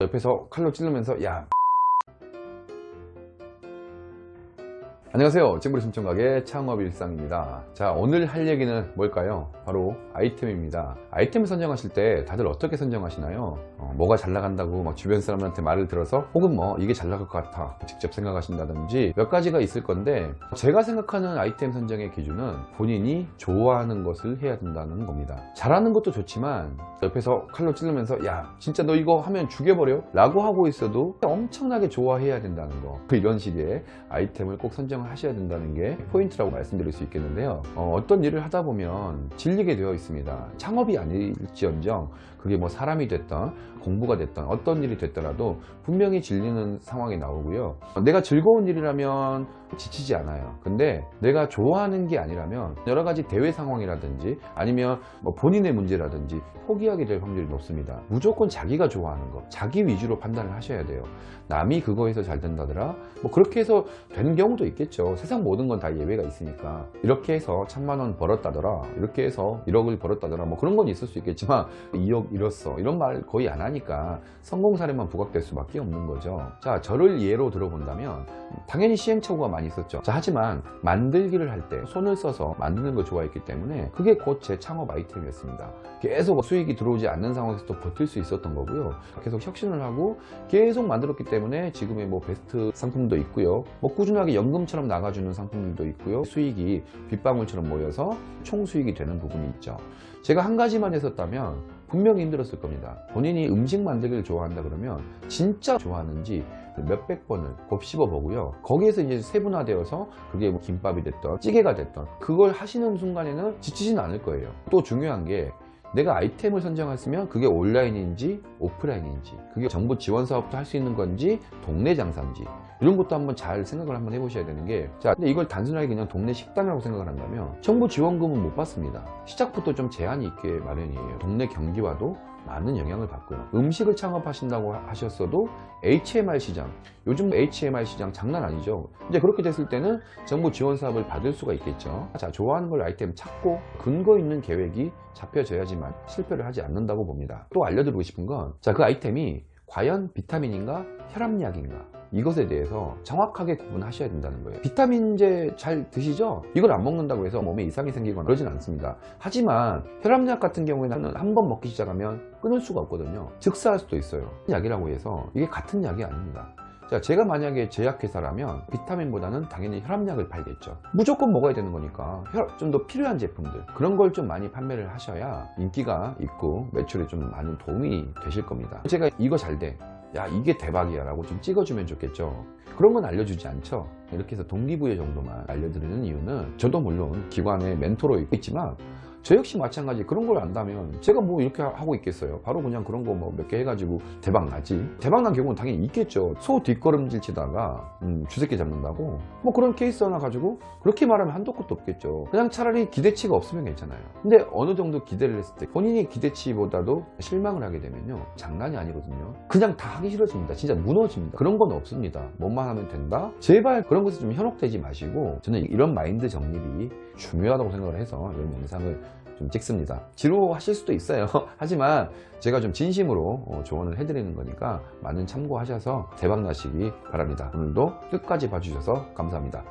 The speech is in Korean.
옆에서 칼로 찌르면서 야. 안녕하세요. 찐부리 숨청각의 창업일상입니다. 자, 오늘 할 얘기는 뭘까요? 바로 아이템입니다. 아이템을 선정하실 때 다들 어떻게 선정하시나요? 뭐가 잘 나간다고 막 주변 사람한테 말을 들어서 혹은 뭐 이게 잘 나갈 것 같아 직접 생각하신다든지 몇 가지가 있을 건데, 제가 생각하는 아이템 선정의 기준은 본인이 좋아하는 것을 해야 된다는 겁니다. 잘하는 것도 좋지만 옆에서 칼로 찌르면서 야 진짜 너 이거 하면 죽여버려 라고 하고 있어도 엄청나게 좋아해야 된다는 거, 이런 식의 아이템을 꼭 선정을 하셔야 된다는 게 포인트라고 말씀드릴 수 있겠는데요. 어떤 일을 하다 보면 질리게 되어 있습니다. 창업이 아닐지언정 그게 뭐 사람이 됐던 공부가 됐던 어떤 일이 됐더라도 분명히 질리는 상황이 나오고요. 내가 즐거운 일이라면 지치지 않아요. 근데 내가 좋아하는 게 아니라면 여러 가지 대외 상황이라든지 아니면 뭐 본인의 문제라든지 포기하게 될 확률이 높습니다. 무조건 자기가 좋아하는 거, 자기 위주로 판단을 하셔야 돼요. 남이 그거 해서 잘 된다더라, 뭐 그렇게 해서 된 경우도 있겠죠. 세상 모든 건 다 예외가 있으니까. 이렇게 해서 1000만원 벌었다더라, 이렇게 해서 1억을 벌었다더라, 뭐 그런 건 있을 수 있겠지만 2억 잃었어 이런 말 거의 안 하니까 성공 사례만 부각될 수밖에 없는 거죠. 자, 저를 예로 들어본다면 당연히 시행착오가 많이 있었죠. 자, 하지만 만들기를 할 때 손을 써서 만드는 걸 좋아했기 때문에 그게 곧 제 창업 아이템이었습니다. 계속 수익이 들어오지 않는 상황에서도 버틸 수 있었던 거고요. 계속 혁신을 하고 계속 만들었기 때문에 지금의 뭐 베스트 상품도 있고요, 뭐 꾸준하게 연금처럼 나가주는 상품들도 있고요, 수익이 빗방울처럼 모여서 총 수익이 되는 부분이 있죠. 제가 한 가지만 했었다면 분명히 힘들었을 겁니다. 본인이 음식 만들기를 좋아한다 그러면 진짜 좋아하는지 몇백 번을 곱씹어 보고요. 거기에서 이제 세분화되어서 그게 뭐 김밥이 됐던 찌개가 됐던 그걸 하시는 순간에는 지치진 않을 거예요. 또 중요한 게 내가 아이템을 선정했으면 그게 온라인인지 오프라인인지, 그게 정부 지원 사업도 할 수 있는 건지 동네 장사인지, 이런 것도 한번 잘 생각을 한번 해보셔야 되는 게, 자, 근데 이걸 단순하게 그냥 동네 식당이라고 생각을 한다면 정부 지원금은 못 받습니다. 시작부터 좀 제한이 있게 마련이에요. 동네 경기와도 많은 영향을 받고요. 음식을 창업하신다고 하셨어도 HMR 시장, 요즘 HMR 시장 장난 아니죠. 이제 그렇게 됐을 때는 정부 지원 사업을 받을 수가 있겠죠. 자, 좋아하는 걸 아이템 찾고 근거 있는 계획이 잡혀져야지만 실패를 하지 않는다고 봅니다. 또 알려드리고 싶은 건, 자, 그 아이템이 과연 비타민인가 혈압약인가, 이것에 대해서 정확하게 구분하셔야 된다는 거예요. 비타민제 잘 드시죠? 이걸 안 먹는다고 해서 몸에 이상이 생기거나 그러진 않습니다. 하지만 혈압약 같은 경우에는 한 번 먹기 시작하면 끊을 수가 없거든요. 즉사할 수도 있어요. 약이라고 해서 이게 같은 약이 아닙니다. 자, 제가 만약에 제약회사라면 비타민보다는 당연히 혈압약을 팔겠죠. 무조건 먹어야 되는 거니까 좀 더 필요한 제품들, 그런 걸 좀 많이 판매를 하셔야 인기가 있고 매출에 좀 많은 도움이 되실 겁니다. 제가 이거 잘 돼, 야 이게 대박이야 라고 좀 찍어주면 좋겠죠. 그런 건 알려주지 않죠. 이렇게 해서 동기부여 정도만 알려드리는 이유는, 저도 물론 기관의 멘토로 있지만 저 역시 마찬가지. 그런 걸 안다면 제가 뭐 이렇게 하고 있겠어요. 바로 그냥 그런 거 뭐 몇 개 해가지고 대박 나지. 대박 난 경우는 당연히 있겠죠. 소 뒷걸음질 치다가 쥐새끼 잡는다고 뭐 그런 케이스 하나 가지고 그렇게 말하면 한도 끝도 없겠죠. 그냥 차라리 기대치가 없으면 괜찮아요. 근데 어느 정도 기대를 했을 때 본인이 기대치보다도 실망을 하게 되면요, 장난이 아니거든요. 그냥 다 하기 싫어집니다. 진짜 무너집니다. 그런 건 없습니다. 뭐만 하면 된다. 제발 그런 것에 좀 현혹되지 마시고, 저는 이런 마인드 정립이 중요하다고 생각을 해서 이런 영상을 좀 찍습니다. 지루하실 수도 있어요. 하지만 제가 좀 진심으로 조언을 해드리는 거니까 많은 참고하셔서 대박 나시기 바랍니다. 오늘도 끝까지 봐주셔서 감사합니다.